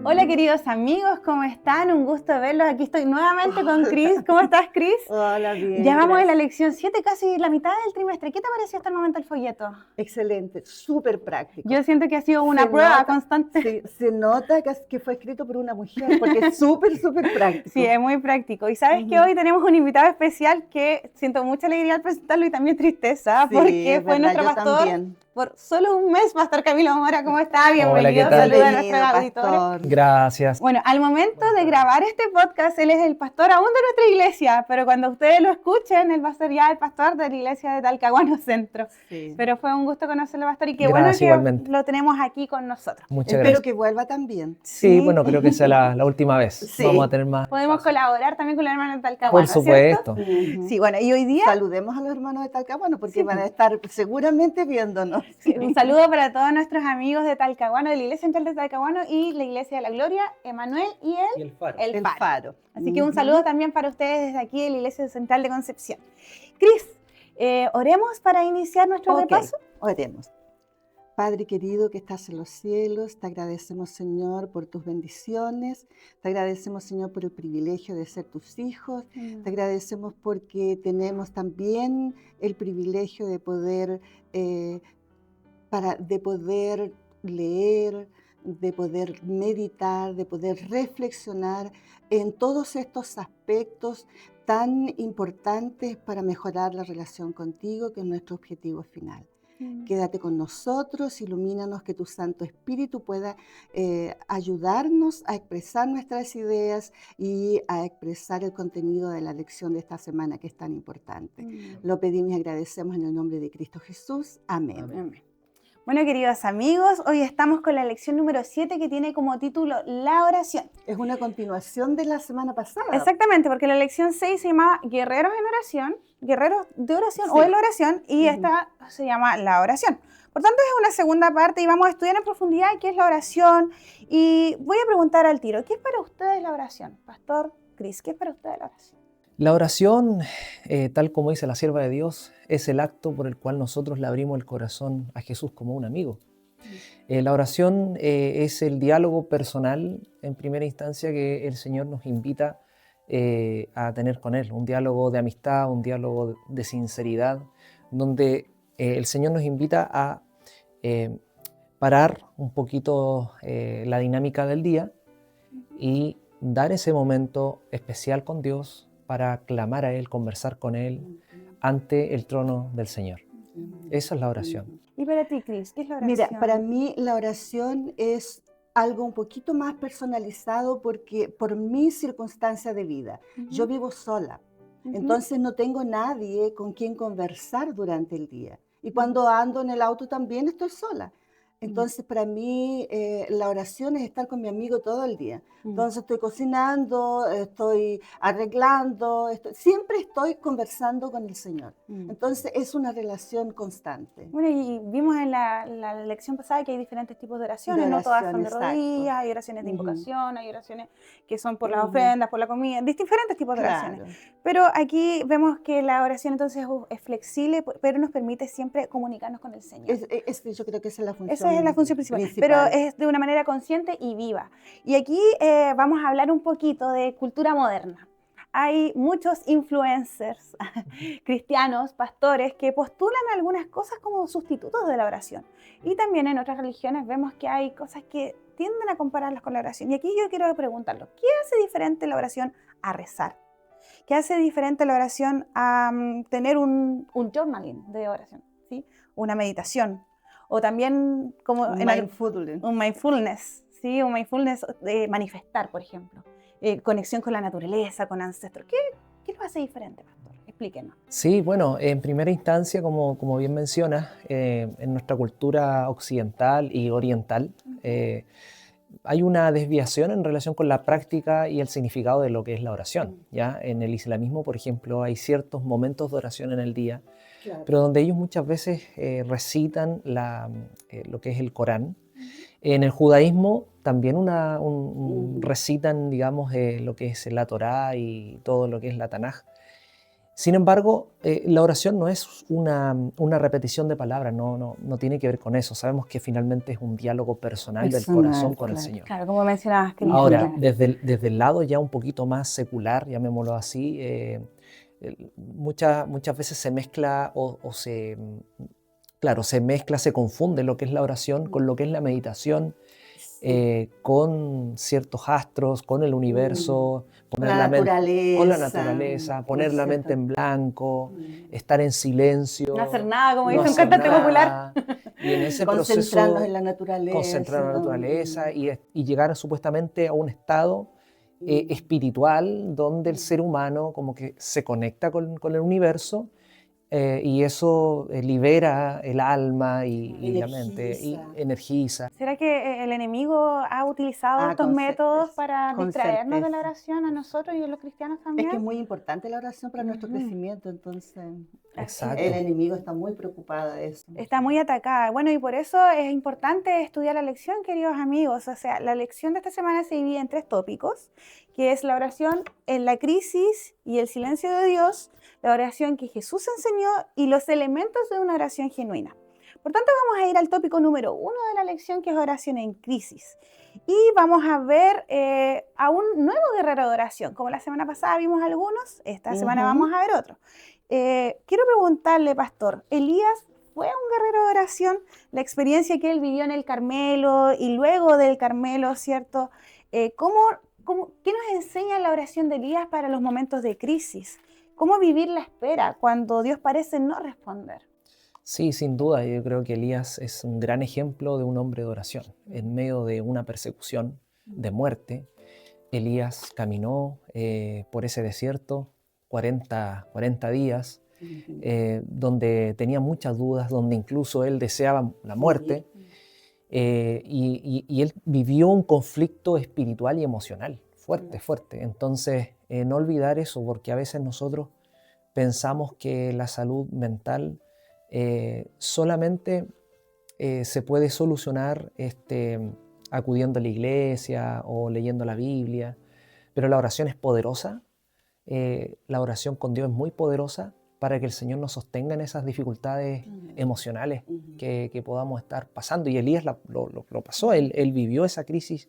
Hola queridos amigos, ¿cómo están? Un gusto verlos. Aquí estoy nuevamente con Cris. ¿Cómo estás, Cris? Hola, bien. Ya vamos en la gracias. lección 7, casi la mitad del trimestre. ¿Qué te pareció hasta el momento el folleto? Excelente, súper práctico. Yo siento que ha sido una Se prueba nota- constante. Sí, se nota que fue escrito por una mujer, porque es súper práctico. Sí, es muy práctico. Y sabes que hoy tenemos un invitado especial que siento mucha alegría al presentarlo y también tristeza, Sí, porque es fue verdad, nuestro yo pastor también. por solo un mes. Pastor Camilo Mora, ¿cómo está? Hola, ¿qué Bienvenido. tal? Saluda a nuestros Bienvenido, auditores. pastor. Gracias. Bueno, al momento de grabar este podcast, él es el pastor aún de nuestra iglesia, pero cuando ustedes lo escuchen, él va a ser ya el pastor de la iglesia de Talcahuano Centro. Sí. Pero fue un gusto conocerlo, pastor, y qué Gracias, bueno que igualmente. lo tenemos aquí con nosotros. Muchas Espero gracias. que vuelva también. Sí, bueno, creo que sea la última vez. Sí. Vamos a tener más. Podemos colaborar también con la hermana de Talcahuano, Por supuesto. ¿cierto? Sí, bueno, y hoy día Saludemos a los hermanos de Talcahuano, porque Sí, van a estar seguramente viéndonos. sí, un saludo para todos nuestros amigos de Talcahuano, de la Iglesia Central de Talcahuano y la Iglesia de la Gloria, Emanuel y Y el faro. el El Faro. faro. Así que un saludo también para ustedes desde aquí de la Iglesia Central de Concepción. Cris, oremos para iniciar nuestro Ok, repaso. oremos. Padre querido que estás en los cielos, te agradecemos, Señor, por tus bendiciones, te agradecemos, Señor, por el privilegio de ser tus hijos, te agradecemos porque tenemos también el privilegio de poder, de poder leer, de poder meditar, de poder reflexionar en todos estos aspectos tan importantes para mejorar la relación contigo, que es nuestro objetivo final. Quédate con nosotros, ilumínanos, que tu Santo Espíritu pueda ayudarnos a expresar nuestras ideas y a expresar el contenido de la lección de esta semana, que es tan importante. Lo pedimos y agradecemos en el nombre de Cristo Jesús. Amén. Amén. Bueno, queridos amigos, hoy estamos con la lección número 7 que tiene como título La oración. Es una continuación de la semana pasada. Exactamente, porque la lección 6 se llama Guerreros en oración, Guerreros de oración Sí. o en la oración, y esta se llama La oración. Por tanto, es una segunda parte y vamos a estudiar en profundidad qué es la oración. Y voy a preguntar al tiro, ¿qué es para ustedes la oración? Pastor Cris, ¿qué es para ustedes la oración? La oración, tal como dice la sierva de Dios, es el acto por el cual nosotros le abrimos el corazón a Jesús como un amigo. La oración es el diálogo personal, en primera instancia, que el Señor nos invita a tener con Él. Un diálogo de amistad, un diálogo de sinceridad, donde el Señor nos invita a parar un poquito la dinámica del día y dar ese momento especial con Dios para clamar a Él, conversar con Él ante el trono del Señor. Esa es la oración. Y para ti, Cris, ¿qué es la oración? Mira, para mí la oración es algo un poquito más personalizado porque por mi circunstancia de vida. Yo vivo sola, entonces no tengo nadie con quien conversar durante el día. Y cuando ando en el auto también estoy sola. Entonces para mí la oración es estar con mi amigo todo el día. Entonces estoy cocinando, estoy arreglando, siempre estoy conversando con el Señor. Entonces es una relación constante. Bueno, y vimos en la lección pasada que hay diferentes tipos de oraciones, De no todas son oración, de exacto. rodillas, hay oraciones de invocación, hay oraciones que son por las ofrendas, por la comida, diferentes tipos de oraciones. Claro. Pero aquí vemos que la oración entonces es flexible, pero nos permite siempre comunicarnos con el Señor. Yo creo que esa es la función Esa es la función principal, pero es de una manera consciente y viva. Y aquí vamos a hablar un poquito de cultura moderna. Hay muchos influencers cristianos, pastores, que postulan algunas cosas como sustitutos de la oración. Y también en otras religiones vemos que hay cosas que tienden a compararlas con la oración. Y aquí yo quiero preguntarlo, ¿qué hace diferente la oración a rezar? ¿Qué hace diferente la oración a tener un journaling de oración? ¿Sí? Una meditación. O también como un mindfulness, ¿sí? Un mindfulness de manifestar, por ejemplo. Conexión con la naturaleza, con ancestros. ¿Qué lo hace diferente, pastor? Explíquenos. Sí, bueno, en primera instancia, como bien mencionas, en nuestra cultura occidental y oriental, hay una desviación en relación con la práctica y el significado de lo que es la oración. ¿Ya? En el islamismo, por ejemplo, hay ciertos momentos de oración en el día, claro, pero donde ellos muchas veces recitan lo que es el Corán. En el judaísmo también recitan, digamos, lo que es la Torá y todo lo que es la Tanaj. Sin embargo, la oración no es una repetición de palabras, no tiene que ver con eso. Sabemos que finalmente es un diálogo personal del corazón con el claro. Señor. Claro, como mencionabas, Cristian. Ahora, Claro. desde el lado ya un poquito más secular, llamémoslo así, muchas veces se mezcla se mezcla, se confunde lo que es la oración con lo que es la meditación, con ciertos astros, con el universo, Con la con la naturaleza, naturaleza, ¿no es poner la cierto? mente en blanco, estar en silencio, No hacer nada, como no dice un hacer cantante popular. nada. Y en ese Concentrarnos en proceso la naturaleza. concentrar en la naturaleza y llegar supuestamente a un estado espiritual donde el ser humano como que se conecta con el universo, y eso libera el alma y la mente y energiza. ¿Será que el enemigo ha utilizado estos métodos para con distraernos de la certeza. oración a nosotros y a los cristianos Es que también? es muy importante la oración para nuestro Ujú. crecimiento, entonces Así el es. enemigo está muy preocupado de eso. Está muy atacada. Bueno, y por eso es importante estudiar la lección, queridos amigos. O sea, la lección de esta semana se divide en 3 tópicos, que es la oración en la crisis y el silencio de Dios, la oración que Jesús enseñó y los elementos de una oración genuina. Por tanto, vamos a ir al tópico número 1 de la lección, que es oración en crisis. Y vamos a ver a un nuevo guerrero de oración. Como la semana pasada vimos algunos, esta semana vamos a ver otro. Quiero preguntarle, pastor, ¿Elías fue un guerrero de oración? La experiencia que él vivió en el Carmelo y luego del Carmelo, ¿cierto? ¿Qué nos enseña la oración de Elías para los momentos de crisis? ¿Cómo vivir la espera cuando Dios parece no responder? Sí, sin duda, yo creo que Elías es un gran ejemplo de un hombre de oración. En medio de una persecución de muerte, Elías caminó por ese desierto 40 días, donde tenía muchas dudas, donde incluso él deseaba la muerte, y él vivió un conflicto espiritual y emocional fuerte. Entonces, no olvidar eso, porque a veces nosotros pensamos que la salud mental solamente se puede solucionar acudiendo a la iglesia o leyendo la Biblia, pero la oración es poderosa. La oración con Dios es muy poderosa para que el Señor nos sostenga en esas dificultades emocionales que podamos estar pasando. Y Elías lo pasó, él vivió esa crisis.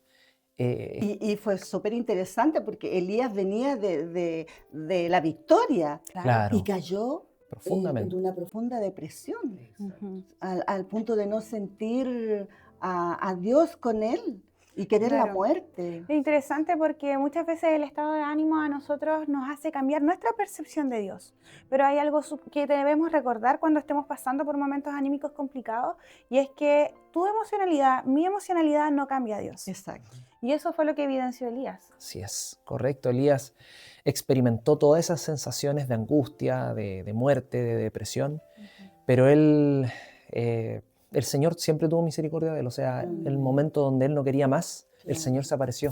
Y fue súper interesante porque Elías venía de la victoria Claro, y cayó en profundamente. una profunda depresión, Ujú. al punto de no sentir a Dios con él y querer la Claro. muerte. Es interesante porque muchas veces el estado de ánimo a nosotros nos hace cambiar nuestra percepción de Dios. Pero hay algo que debemos recordar cuando estemos pasando por momentos anímicos complicados, y es que tu emocionalidad, mi emocionalidad no cambia a Dios. Exacto. Y eso fue lo que evidenció Elías. Sí, es correcto. Elías experimentó todas esas sensaciones de angustia, de muerte, de depresión, pero el Señor siempre tuvo misericordia de él. O sea, en el momento donde él no quería más, el Señor se apareció.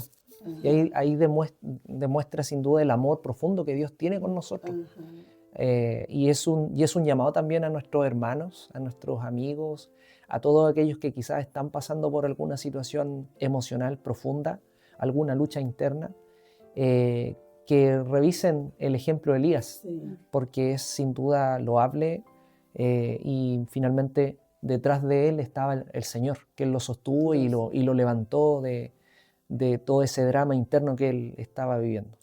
Y ahí demuestra sin duda el amor profundo que Dios tiene con nosotros. Y es un llamado también a nuestros hermanos, a nuestros amigos, a todos aquellos que quizás están pasando por alguna situación emocional profunda, alguna lucha interna, que revisen el ejemplo de Elías, porque es sin duda loable, y finalmente detrás de él estaba el Señor, que él lo sostuvo y lo levantó de todo ese drama interno que él estaba viviendo.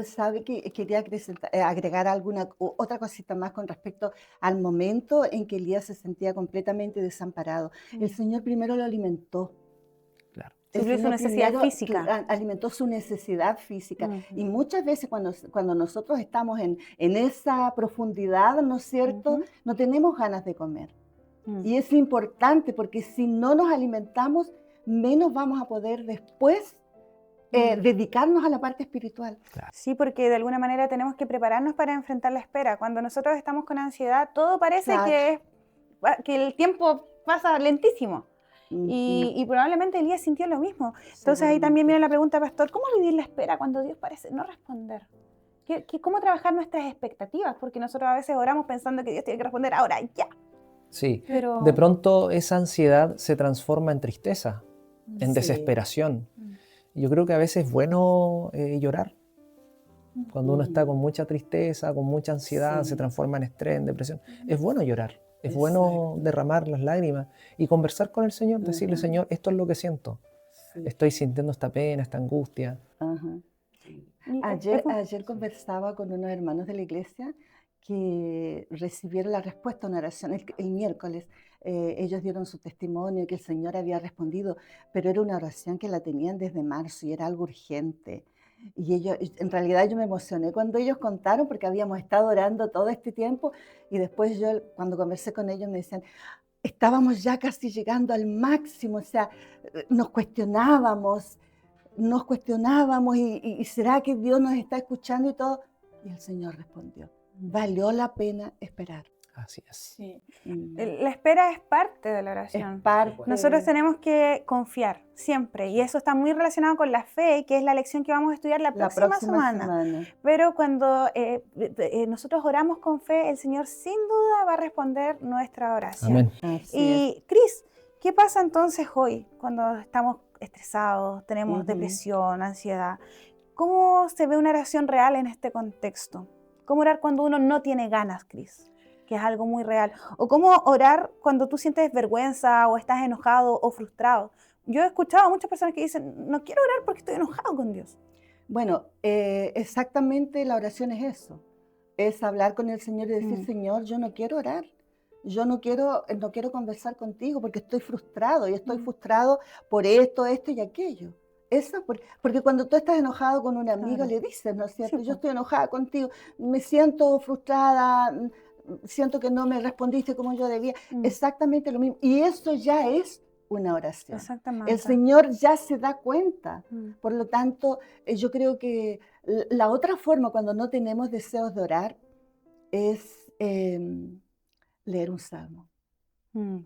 ¿Sabe que quería agregar otra cosita más con respecto al momento en que Elías se sentía completamente desamparado? El Señor primero lo alimentó. Claro. Suplió su necesidad física. Alimentó su necesidad física. Y muchas veces cuando nosotros estamos en esa profundidad, ¿no es cierto?, no tenemos ganas de comer. Y es importante porque si no nos alimentamos, menos vamos a poder después dedicarnos a la parte espiritual. Claro. Sí, porque de alguna manera tenemos que prepararnos para enfrentar la espera. Cuando nosotros estamos con ansiedad, todo parece que el tiempo pasa lentísimo. Y probablemente Elías sintió lo mismo. Entonces ahí también viene la pregunta, pastor, ¿cómo vivir la espera cuando Dios parece no responder? ¿Cómo trabajar nuestras expectativas? Porque nosotros a veces oramos pensando que Dios tiene que responder ahora, ya. Sí, Pero de pronto esa ansiedad se transforma en tristeza, en desesperación. Yo creo que a veces es bueno llorar, Cuando uno está con mucha tristeza, con mucha ansiedad, se Sí, transforma en estrés, en depresión. Es bueno llorar, es bueno exacto. derramar las lágrimas y conversar con el Señor, decirle, Ajá, Señor, esto es lo que siento. sí, Estoy sintiendo esta pena, esta angustia. ajá. Y Ayer conversaba con unos hermanos de la iglesia que recibieron la respuesta a una oración el miércoles. Ellos dieron su testimonio que el Señor había respondido, pero era una oración que la tenían desde marzo y era algo urgente. Y ellos, en realidad yo me emocioné cuando ellos contaron porque habíamos estado orando todo este tiempo y después yo cuando conversé con ellos me decían, estábamos ya casi llegando al máximo, o sea, nos cuestionábamos, y ¿será que Dios nos está escuchando y todo? Y el Señor respondió, valió la pena esperar. Así es. sí. Mm, La espera es parte de la Es oración. Nosotros parte, tenemos que confiar siempre y eso está muy relacionado con la fe, que es la lección que vamos a estudiar la la próxima próxima semana. semana. Pero cuando nosotros oramos con fe, el Señor sin duda va a responder nuestra oración. Amén. Así es. Y Cris, ¿qué pasa entonces hoy cuando estamos estresados, tenemos Ujú. depresión, ansiedad? ¿Cómo se ve una oración real en este contexto? ¿Cómo orar cuando uno no tiene ganas, Cris? Que es algo muy real. O cómo orar cuando tú sientes vergüenza o estás enojado o frustrado. Yo he escuchado a muchas personas que dicen, no quiero orar porque estoy enojado con Dios. Bueno, exactamente la oración es eso, es hablar con el Señor y decir, Mm, Señor, yo no quiero orar, yo no quiero conversar contigo porque estoy frustrado y estoy mm, frustrado por esto y aquello. Eso, porque cuando tú estás enojado con un amigo claro. le dices, ¿no es Sí, cierto? Yo pues. estoy enojada contigo, me siento frustrada, siento que no me respondiste como yo debía. Mm, Exactamente lo mismo. Y eso ya es una oración. El exactamente. Señor ya se da cuenta. Mm, Por lo tanto, yo creo que la otra forma cuando no tenemos deseos de orar es leer un salmo.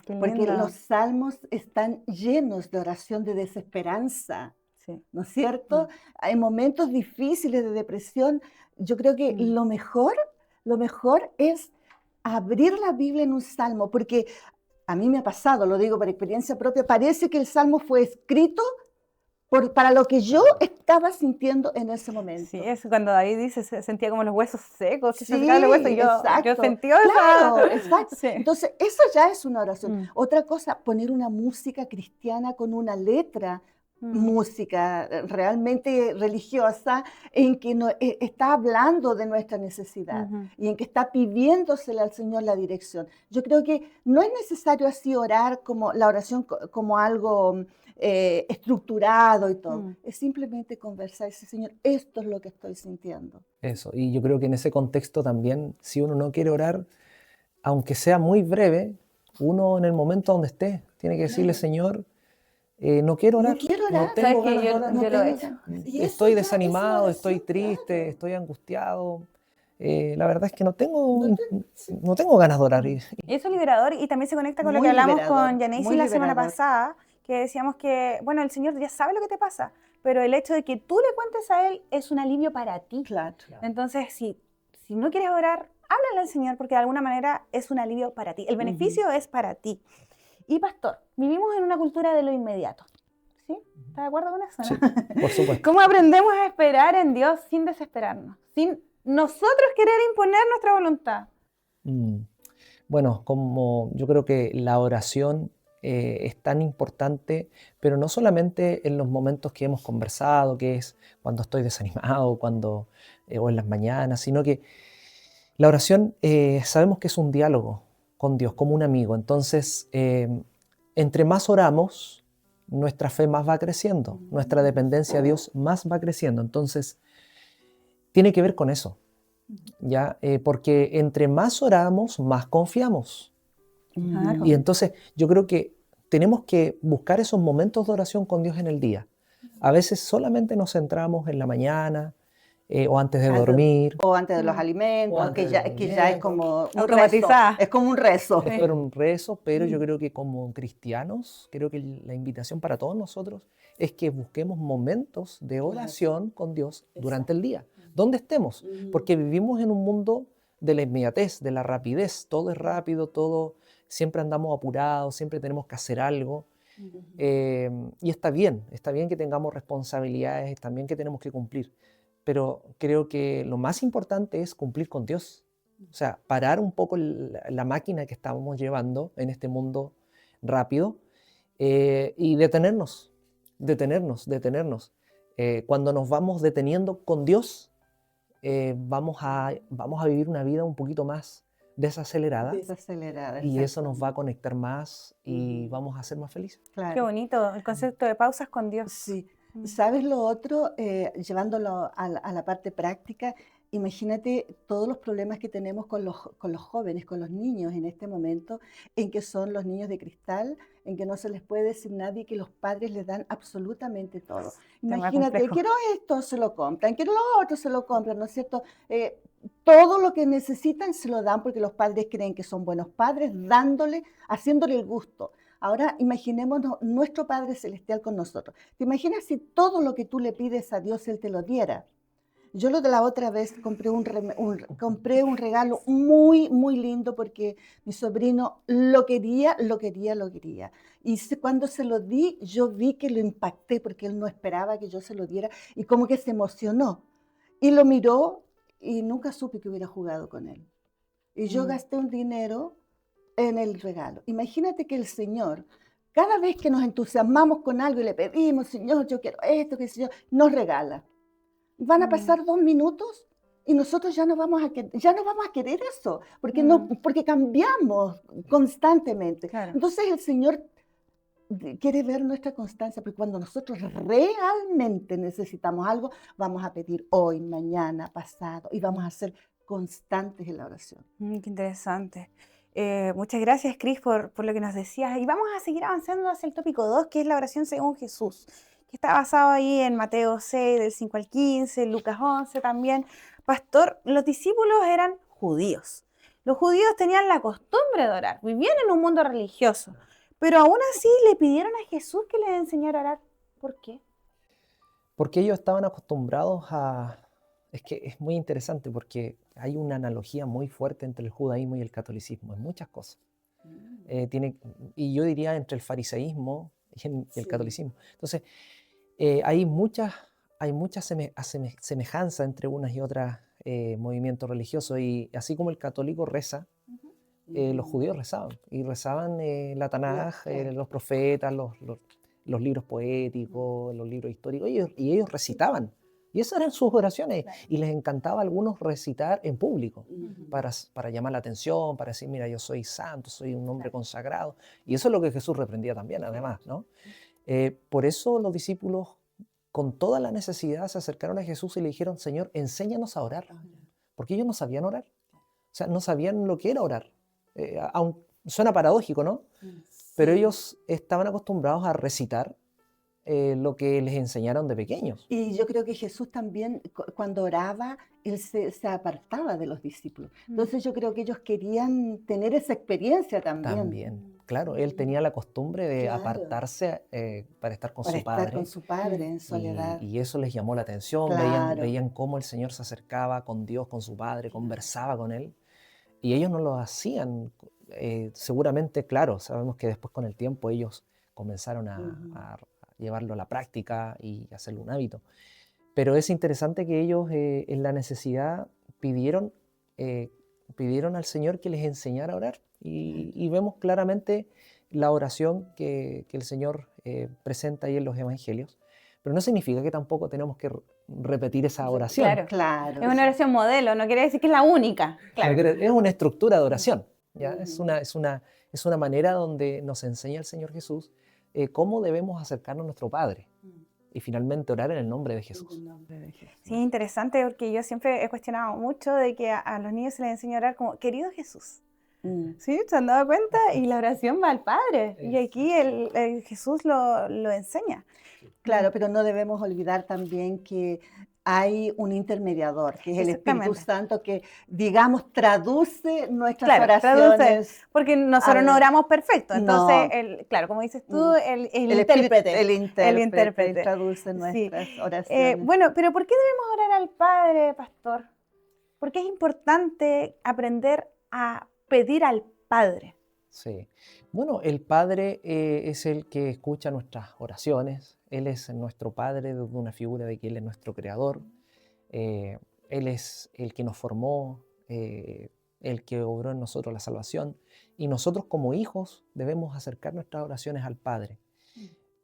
qué Porque los lindo. salmos están llenos de oración de desesperanza, Sí. ¿no es Mm, cierto? Hay momentos difíciles de depresión. Yo creo que mm, lo mejor es abrir la Biblia en un salmo, porque a mí me ha pasado, lo digo por experiencia propia, parece que el salmo fue escrito para lo que yo estaba sintiendo en ese sí, momento. es cuando David dice, se sentía como los huesos secos, que se secaban los huesos. Sí, Yo exacto. sentí esa. Claro, exacto. Sí. Entonces, eso ya es una oración. Mm, Otra cosa, poner una música cristiana con una letra, mm, música realmente religiosa, en que está hablando de nuestra necesidad ujú. y en que está pidiéndosele al Señor la dirección. Yo creo que no es necesario así orar como la oración como algo estructurado y todo. Mm, Es simplemente conversar y decir, Señor, esto es lo que estoy sintiendo. Eso. Y yo creo que en ese contexto también, si uno no quiere orar, aunque sea muy breve, uno en el momento donde esté, tiene que decirle, Claro. Señor, no quiero No orar, quiero no orar. ¿Sabes tengo qué? ganas de orar, No Yo lo he tengo hecho. ganas. Y eso estoy ya es una desanimado, estoy oración, triste, claro. estoy angustiado. La verdad es que no tengo, No te- sí. no tengo ganas de orar. Mm. Y eso es liberador y también se conecta con lo que Muy hablamos con liberador, Janice muy la semana liberador. pasada, que decíamos que, bueno, el Señor ya sabe lo que te pasa, pero el hecho de que tú le cuentes a Él es un alivio para ti. Claro. Entonces, si no quieres orar, háblale al Señor porque de alguna manera es un alivio para ti. El Ujú. beneficio es para ti. Y pastor, vivimos en una cultura de lo inmediato. ¿Sí? ¿Estás de acuerdo con eso? Sí, por supuesto. ¿Cómo aprendemos a esperar en Dios sin desesperarnos? Sin nosotros querer imponer nuestra voluntad. Mm. Bueno, como yo creo que la oración es tan importante, pero no solamente en los momentos que hemos conversado, que es cuando estoy desanimado, o en las mañanas, sino que la oración sabemos que es un diálogo con Dios, como un amigo. Entonces, entre más oramos, nuestra fe más va creciendo, nuestra dependencia a Dios más va creciendo. Entonces, tiene que ver con eso, ¿ya? Porque entre más oramos, más confiamos. Claro. Y entonces yo creo que tenemos que buscar esos momentos de oración con Dios en el día. A veces solamente nos centramos en la mañana o antes de Antes, dormir. o antes de los Mm. O alimentos, antes que de ya, los que ya es alimentos. como un rezo. Automatizada. Es como un rezo. Sí. Esto era un rezo, pero yo creo que como cristianos, creo que la invitación para todos nosotros es que busquemos momentos de oración con Dios durante el día, donde estemos, porque vivimos en un mundo de la inmediatez, de la rapidez, todo es rápido, todo, siempre andamos apurados, siempre tenemos que hacer algo, y está bien que tengamos responsabilidades, también que tenemos que cumplir, pero creo que lo más importante es cumplir con Dios. O sea, parar un poco la máquina que estábamos llevando en este mundo rápido y detenernos. Cuando nos vamos deteniendo con Dios, vamos a vivir una vida un poquito más desacelerada Desacelerada, y eso nos va a exactamente. conectar más y Ujú, vamos a ser más felices. Qué claro. bonito el concepto de pausas con Dios. Sí. Mm. ¿Sabes lo otro? Llevándolo a la parte práctica, imagínate todos los problemas que tenemos con los jóvenes, con los niños en este momento, en que son los niños de cristal, en que no se les puede decir nada y que los padres les dan absolutamente todo. Tema Imagínate, complejo. quiero esto, se lo compran, quiero lo otro, se lo compran, ¿no es cierto? Todo lo que necesitan se lo dan porque los padres creen que son buenos padres, dándole, haciéndole el gusto. Ahora imaginémonos nuestro Padre Celestial con nosotros. ¿Te imaginas si todo lo que tú le pides a Dios, Él te lo diera? Yo lo de la otra vez compré un regalo muy, muy lindo porque mi sobrino lo quería, lo quería, lo quería. Y cuando se lo di, yo vi que lo impacté porque él no esperaba que yo se lo diera y como que se emocionó. Y lo miró y nunca supe que hubiera jugado con él. Y yo Mm. gasté un dinero en el regalo. Imagínate que el Señor, cada vez que nos entusiasmamos con algo y le pedimos, Señor, yo quiero esto, que Señor, nos regala. Van a Mm. pasar 2 minutos y nosotros ya no vamos a querer eso, porque, no, Mm. porque cambiamos constantemente. Claro. Entonces el Señor quiere ver nuestra constancia, porque cuando nosotros realmente necesitamos algo, vamos a pedir hoy, mañana, pasado, y vamos a ser constantes en la oración. Qué interesante. Muchas gracias, Cris, por lo que nos decías. Y vamos a seguir avanzando hacia el tópico 2, que es la oración según Jesús, que está basado ahí en Mateo 6, del 5 al 15, Lucas 11 también. Pastor, los discípulos eran judíos. Los judíos tenían la costumbre de orar, vivían en un mundo religioso, pero aún así le pidieron a Jesús que les enseñara a orar. ¿Por qué? Porque ellos estaban acostumbrados a... Es que es muy interesante porque hay una analogía muy fuerte entre el judaísmo y el catolicismo en muchas cosas. Tiene, y yo diría entre el fariseísmo y el Sí. catolicismo. Entonces, hay mucha semejanza entre unas y otras movimientos religiosos y así como el católico reza, los judíos rezaban y rezaban la Tanaj, Claro. los profetas, los libros poéticos, los libros históricos, y ellos recitaban. Y esas eran sus oraciones. Claro. Y les encantaba a algunos recitar en público Ujú. para llamar la atención, para decir, mira, yo soy santo, soy un hombre Claro. consagrado. Y eso es lo que Jesús reprendía también, además, ¿no? Por eso los discípulos, con toda la necesidad, se acercaron a Jesús y le dijeron, Señor, enséñanos a orar. Porque ellos no sabían orar. O sea, no sabían lo que era orar. Suena paradójico, ¿no? Pero Sí. ellos estaban acostumbrados a recitar lo que les enseñaron de pequeños. Y yo creo que Jesús también, cuando oraba, él se apartaba de los discípulos. Entonces yo creo que ellos querían tener esa experiencia también. También, claro, él tenía la costumbre de Claro, apartarse para estar con para su estar con padre su padre en y, soledad. y eso les llamó la atención, Claro. veían cómo el Señor se acercaba con Dios, con su padre, conversaba con él y ellos no lo hacían. Seguramente, claro, sabemos que después con el tiempo ellos comenzaron Ujú. a llevarlo a la práctica y hacerlo un hábito. Pero es interesante que ellos en la necesidad pidieron, pidieron al Señor que les enseñara a orar. Y vemos claramente la oración que el Señor presenta ahí en los evangelios. Pero no significa que tampoco tenemos que repetir esa oración. Claro. Claro. Es una oración modelo, no quiere decir que es la única. No Claro. es una estructura de oración. ¿ya? Ujú. Es una manera donde nos enseña el Señor Jesús cómo debemos acercarnos a nuestro Padre y finalmente orar en el nombre de En Jesús. el nombre de Jesús. Sí, interesante porque yo siempre he cuestionado mucho de que a los niños se les enseña a orar como, querido Jesús. Mm. ¿Sí? ¿Se han dado cuenta? Y la oración va al Padre. Y aquí el Jesús lo enseña. Claro, pero no debemos olvidar también que hay un intermediador, que es el Espíritu Exactamente. Santo, que, digamos, traduce nuestras Claro, traduce, oraciones. porque nosotros no al- oramos perfecto. Entonces, No, claro, como dices tú, mm, el el Espíritu, intérprete. el El intérprete, él intérprete. traduce Sí. nuestras oraciones. Bueno, pero ¿por qué debemos orar al Padre, pastor? Porque es importante aprender a pedir al Padre. Sí. Bueno, el Padre es el que escucha nuestras oraciones. Él es nuestro Padre desde una figura de que Él es nuestro Creador. Él es el que nos formó, el que obró en nosotros la salvación. Y nosotros como hijos debemos acercar nuestras oraciones al Padre.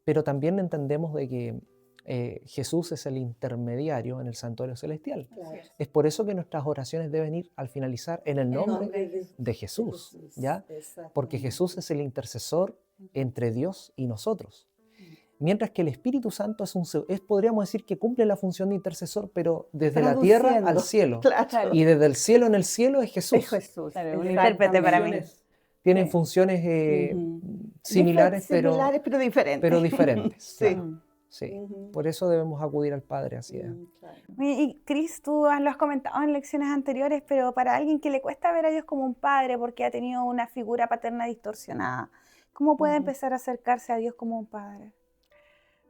Pero también entendemos de que Jesús es el intermediario en el santuario celestial. Claro. Es por eso que nuestras oraciones deben ir al finalizar en el En nombre nombre de Jesús, Jesús. ¿ya? Porque Exactamente. Jesús es el intercesor entre Dios y nosotros. Mientras que el Espíritu Santo podríamos decir que cumple la función de intercesor, pero desde la tierra al cielo. Claro. Y desde el cielo en el cielo es Jesús. Es Jesús. Claro, un Exactamente. intérprete para mí. Tienen Sí. funciones Ujú. similares, Similares, pero diferentes. pero diferentes. Sí. Claro. Sí. Ujú. Por eso debemos acudir al Padre, así es. Claro. Y Cris, tú lo has comentado en lecciones anteriores, pero para alguien que le cuesta ver a Dios como un padre porque ha tenido una figura paterna distorsionada, ¿cómo puede Ujú. empezar a acercarse a Dios como un padre?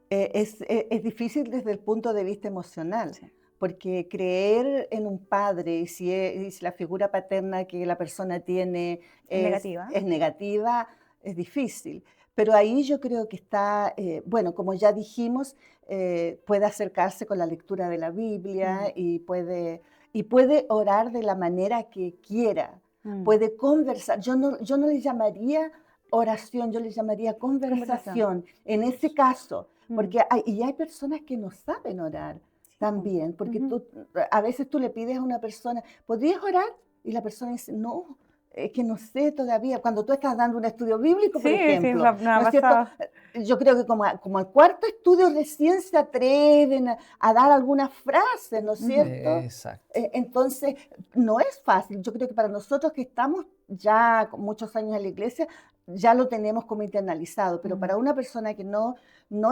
Es difícil desde el punto de vista emocional, Sí. porque creer en un padre, y si la figura paterna que la persona tiene Negativa. es negativa, es difícil. Pero ahí yo creo que está, bueno, como ya dijimos, puede acercarse con la lectura de la Biblia y puede orar de la manera que quiera, puede conversar. Yo no le llamaría oración, yo le llamaría conversación en ese caso. Porque hay personas que no saben orar también, porque a veces tú le pides a una persona, ¿podrías orar? Y la persona dice, no, es que no sé todavía. Cuando tú estás dando un estudio bíblico, por ejemplo, me ha ¿no es cierto? pasado. Yo creo que como al cuarto estudio recién se atreven a dar algunas frases, ¿no es cierto? Exacto. Entonces, no es fácil. Yo creo que para nosotros que estamos ya con muchos años en la iglesia, ya lo tenemos como internalizado, pero para una persona que no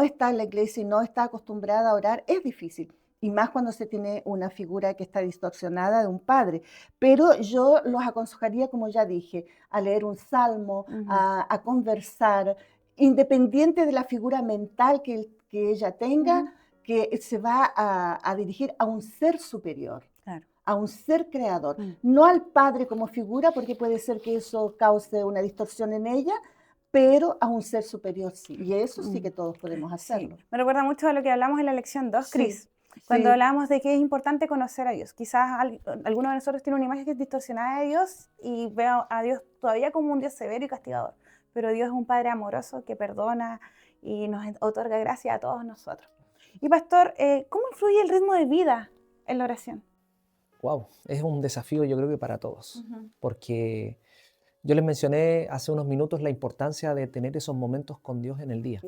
está en la iglesia y no está acostumbrada a orar, es difícil. Y más cuando se tiene una figura que está distorsionada de un padre. Pero yo los aconsejaría, como ya dije, a leer un salmo, a conversar, independiente de la figura mental que ella tenga, que se va a dirigir a un ser superior. Claro. A un ser creador, no al padre como figura, porque puede ser que eso cause una distorsión en ella, pero a un ser superior sí, y eso sí que todos podemos hacerlo. Sí. Me recuerda mucho a lo que hablamos en la lección 2, Cris, cuando sí. hablamos de que es importante conocer a Dios. Quizás alguno de nosotros tiene una imagen que es distorsionada de Dios y ve a Dios todavía como un Dios severo y castigador, pero Dios es un Padre amoroso que perdona y nos otorga gracia a todos nosotros. Y pastor, ¿cómo influye el ritmo de vida en la oración? Wow, es un desafío yo creo que para todos, porque yo les mencioné hace unos minutos la importancia de tener esos momentos con Dios en el día.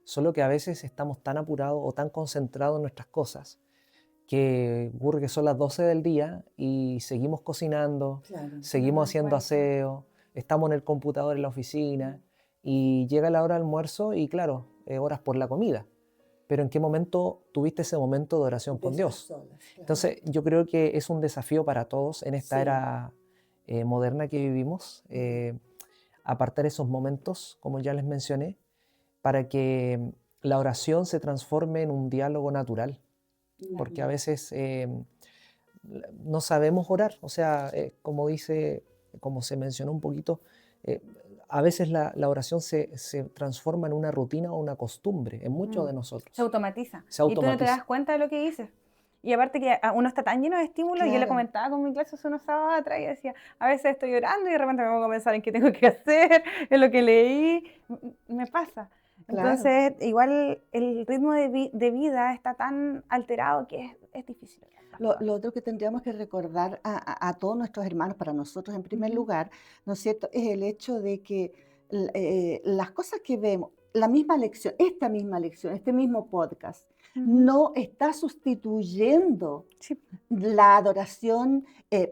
Solo que a veces estamos tan apurados o tan concentrados en nuestras cosas que ocurre que son las 12 del día y seguimos cocinando, seguimos haciendo aseo, estamos en el computador en la oficina y llega la hora del almuerzo y claro, horas por la comida. Pero ¿en qué momento tuviste ese momento de oración con Dios? Entonces yo creo que es un desafío para todos en esta era moderna que vivimos, apartar esos momentos, como ya les mencioné, para que la oración se transforme en un diálogo natural, porque a veces no sabemos orar, o sea, como se mencionó un poquito, a veces la oración se transforma en una rutina o una costumbre en muchos de nosotros. Se automatiza. Se automatiza. Y tú no te das cuenta de lo que dices. Y aparte que uno está tan lleno de estímulos, yo le comentaba con mi clase hace unos sábados atrás y decía, a veces estoy orando y de repente me pongo a pensar en qué tengo que hacer, en lo que leí, me pasa. Entonces, igual el ritmo de vida está tan alterado que es difícil. Lo otro que tendríamos que recordar a todos nuestros hermanos, para nosotros en primer lugar, ¿no es cierto?, es el hecho de que las cosas que vemos, la misma lección, esta misma lección, este mismo podcast, no está sustituyendo la adoración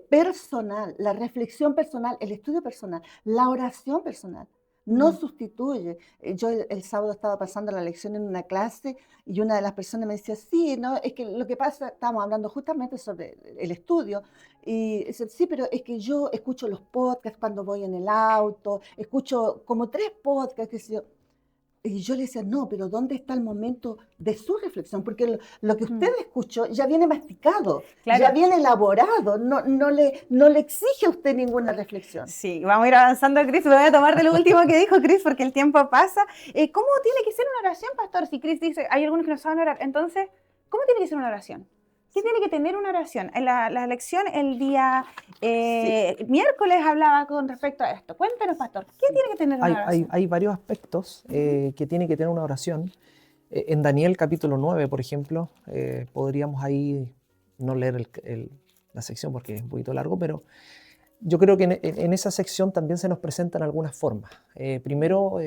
personal, la reflexión personal, el estudio personal, la oración personal. No sustituye. Yo el sábado estaba pasando la lección en una clase y una de las personas me decía, sí, no, es que lo que pasa, estábamos hablando justamente sobre el estudio, y dice, sí, pero es que yo escucho los podcasts cuando voy en el auto, escucho como 3 podcasts, qué sé yo. Y yo le decía, no, pero ¿dónde está el momento de su reflexión? Porque lo que usted escuchó ya viene masticado, ya viene elaborado, no le exige a usted ninguna reflexión. Sí, vamos a ir avanzando, Cris. Voy a tomar de lo último que dijo Cris porque el tiempo pasa. ¿Cómo tiene que ser una oración, pastor? Si Cris dice, hay algunos que no saben orar, entonces, ¿cómo tiene que ser una oración? ¿Qué tiene que tener una oración? En la lección el día Sí, miércoles hablaba con respecto a esto. Cuéntanos, pastor, ¿qué sí. tiene que tener una oración? Hay varios aspectos que tiene que tener una oración. En Daniel capítulo 9, por ejemplo, podríamos ahí no leer la sección porque es un poquito largo, pero yo creo que en esa sección también se nos presentan algunas formas. Primero,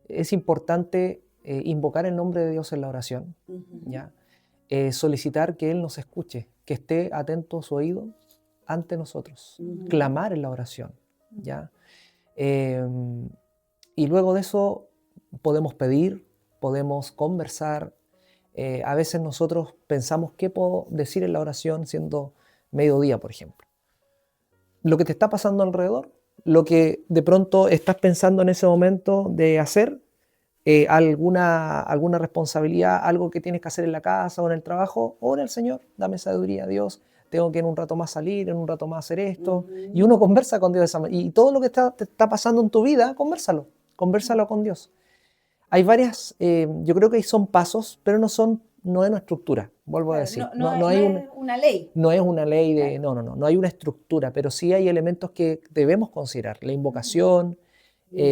es importante invocar el nombre de Dios en la oración, Ujú, ¿ya? Solicitar que Él nos escuche, que esté atento su oído ante nosotros, ujú, clamar en la oración, ¿ya? Eh, y luego de eso podemos pedir, podemos conversar. A veces nosotros pensamos qué puedo decir en la oración siendo mediodía, por ejemplo. Lo que te está pasando alrededor, lo que de pronto estás pensando en ese momento de hacer, alguna responsabilidad, algo que tienes que hacer en la casa o en el trabajo, ora al Señor, dame sabiduría, Dios, tengo que en un rato más salir, en un rato más hacer esto, y ujú. uno conversa con Dios, y todo lo que te está pasando en tu vida, conversalo con Dios. Hay varias, yo creo que son pasos, pero no es una estructura, vuelvo a Claro, decir, no es una ley. no es una ley Claro. de, no hay una estructura, pero sí hay elementos que debemos considerar, la invocación, Ujú,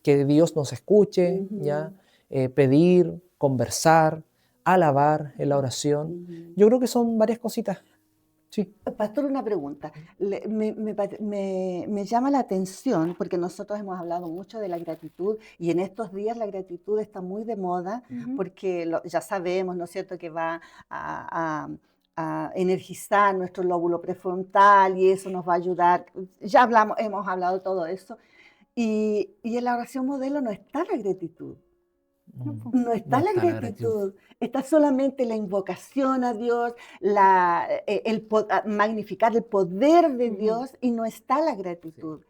que Dios nos escuche, ¿ya? ujú, Pedir, conversar, alabar en la oración. ujú. Yo creo que son varias cositas, sí. Pastor, una pregunta. Me llama la atención porque nosotros hemos hablado mucho de la gratitud y en estos días la gratitud está muy de moda Ujú. porque ya sabemos, ¿no es cierto?, que va a energizar nuestro lóbulo prefrontal y eso nos va a ayudar. Ya hablamos, hemos hablado de todo eso. Y en la oración modelo no está la gratitud. No, po. No No está la está la gratitud. gratitud, está solamente la invocación a Dios, magnificar el poder de Ujú. Dios y no está la Sí. gratitud.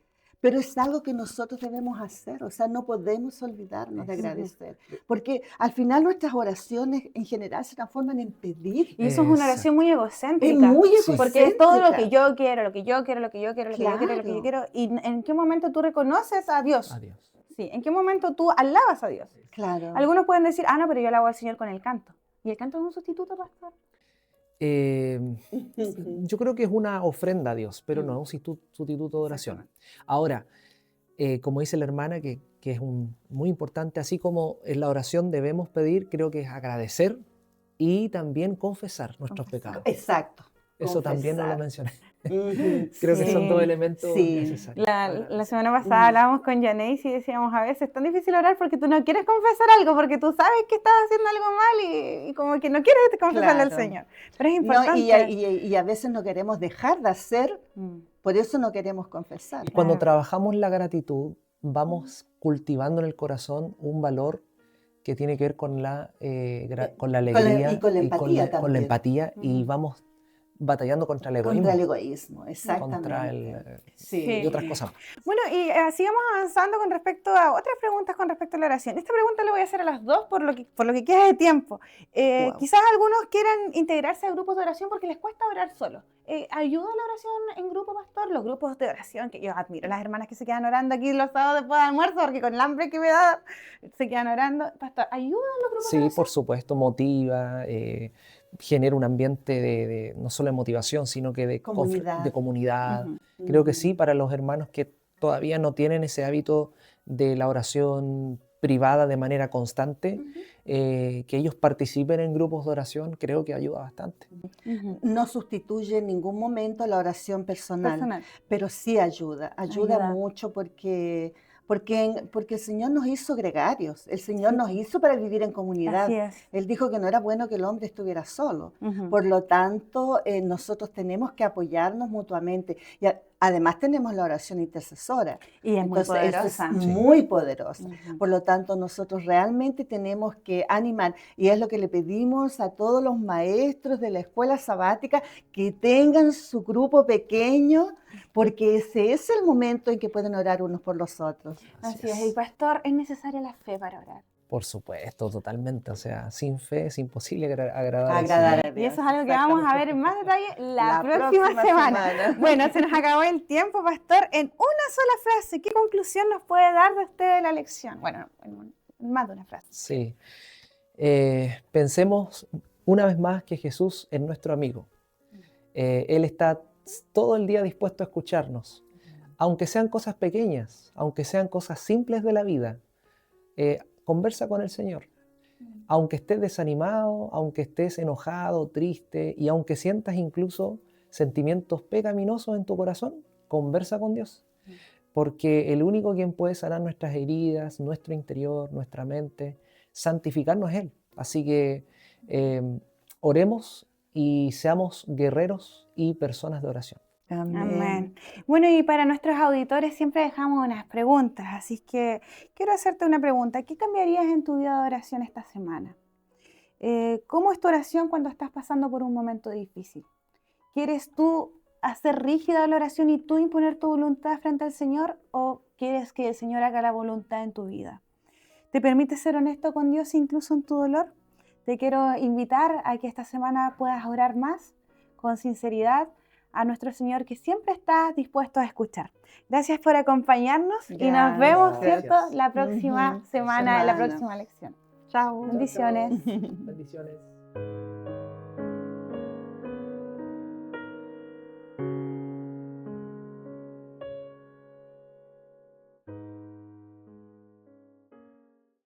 Pero es algo que nosotros debemos hacer, o sea, no podemos olvidarnos de Exacto. Ujú. agradecer, porque al final nuestras oraciones en general se transforman en pedir. Y eso es una oración Exacto. muy Es egocéntrica, muy Sí. porque es todo lo que egocéntrica, yo quiero, lo que yo quiero, lo que yo quiero, lo que yo quiero, lo que yo quiero, lo que yo claro, quiero. ¿Y en qué momento tú reconoces a Dios? Adiós. Sí, ¿en qué momento tú alabas a Dios? claro. Algunos pueden decir, ah, no, pero yo alabo al Señor con el canto. ¿Y el canto es un sustituto, pastor? Eh, yo creo que es una ofrenda a Dios, pero no es Mm, un sustituto de oración. Exactamente. Ahora, como dice la hermana, que es muy importante, así como en la oración debemos pedir, creo que es agradecer y también confesar nuestros Confesar. pecados. Exacto, Eso también no lo confesar. mencioné. Ujú, Creo que son dos Sí. sí, elementos sí. necesarios. La Agradecer. semana pasada Mm. hablábamos con Janice y decíamos, a veces es tan difícil orar porque tú no quieres confesar algo, porque tú sabes que estás haciendo algo mal y como que no quieres confesarle al Claro. Señor. Pero es No, importante. y a veces no queremos dejar de hacer, Mm, por eso no queremos confesar. Y cuando claro. trabajamos la gratitud, vamos cultivando en el corazón un valor que tiene que ver con la Y alegría con la y empatía con la también, empatía, y Ujú. vamos batallando contra el contra el egoísmo, egoísmo, contra exactamente. y Sí. otras Sí. cosas más. Bueno, y sigamos avanzando con respecto a otras preguntas con respecto a la oración. Esta pregunta la voy a hacer a las dos por lo que queda de tiempo. Wow. Quizás algunos quieran integrarse a grupos de oración porque les cuesta orar solo. ¿Ayuda la oración en grupo, pastor? Los grupos de oración, que yo admiro, las hermanas que se quedan orando aquí los sábados después de almuerzo, porque con el hambre que me da, se quedan orando. Pastor, ¿ayudan los grupos de Sí, oración? por supuesto, motiva, genera un ambiente no solo de motivación, sino que de Comunidad. comunidad. Ujú, Creo que sí, ujú, para los hermanos que todavía no tienen ese hábito de la oración privada de manera constante, Ujú, que ellos participen en grupos de oración, creo que ayuda bastante. ujú. no sustituye en ningún momento la oración personal, Personal. pero sí ayuda, ayuda Ayuda. mucho porque el Señor nos hizo gregarios, el Señor Sí, nos pues, hizo para vivir en así comunidad. es. Él dijo que no era bueno que el hombre estuviera solo. Ujú. Por lo tanto, nosotros tenemos que apoyarnos mutuamente. Y además tenemos la oración intercesora. Y es muy Entonces, eso es poderosa. Sí. muy poderoso. Ujú. Por lo tanto, nosotros realmente tenemos que animar. Y es lo que le pedimos a todos los maestros de la escuela sabática, que tengan su grupo pequeño, porque ese es el momento en que pueden orar unos por los otros. Así es. Y pastor, es necesaria la fe para orar. Por supuesto, totalmente. O sea, sin fe es imposible agradar al Agradar Señor. a Y eso Dios, es algo que vamos a ver en exactamente. más detalle la La próxima próxima semana. semana. Bueno, se nos acabó el tiempo, pastor. En una sola frase, ¿qué conclusión nos puede dar de usted de la lección? Bueno, en más de una frase. Sí. Pensemos una vez más que Jesús es nuestro amigo. Él está todo el día dispuesto a escucharnos, aunque sean cosas pequeñas, aunque sean cosas simples de la vida. Conversa con el Señor. Aunque estés desanimado, aunque estés enojado, triste, y aunque sientas incluso sentimientos pecaminosos en tu corazón, conversa con Dios. Porque el único quien puede sanar nuestras heridas, nuestro interior, nuestra mente, santificarnos es Él. Así que oremos y seamos guerreros y personas de oración. Amén. Bueno, y para nuestros auditores siempre dejamos unas preguntas, así que quiero hacerte una pregunta. ¿Qué cambiarías en tu vida de oración esta semana? ¿Cómo es tu oración cuando estás pasando por un momento difícil? ¿Quieres tú hacer rígida la oración y tú imponer tu voluntad frente al Señor, o quieres que el Señor haga la voluntad en tu vida? ¿Te permite ser honesto con Dios incluso en tu dolor? Te quiero invitar a que esta semana puedas orar más, con sinceridad, a nuestro Señor, que siempre está dispuesto a escuchar. Gracias por acompañarnos y nos vemos, Gracias. ¿cierto?, la próxima semana, en la Semana. próxima lección. Chao. Bendiciones. Bendiciones.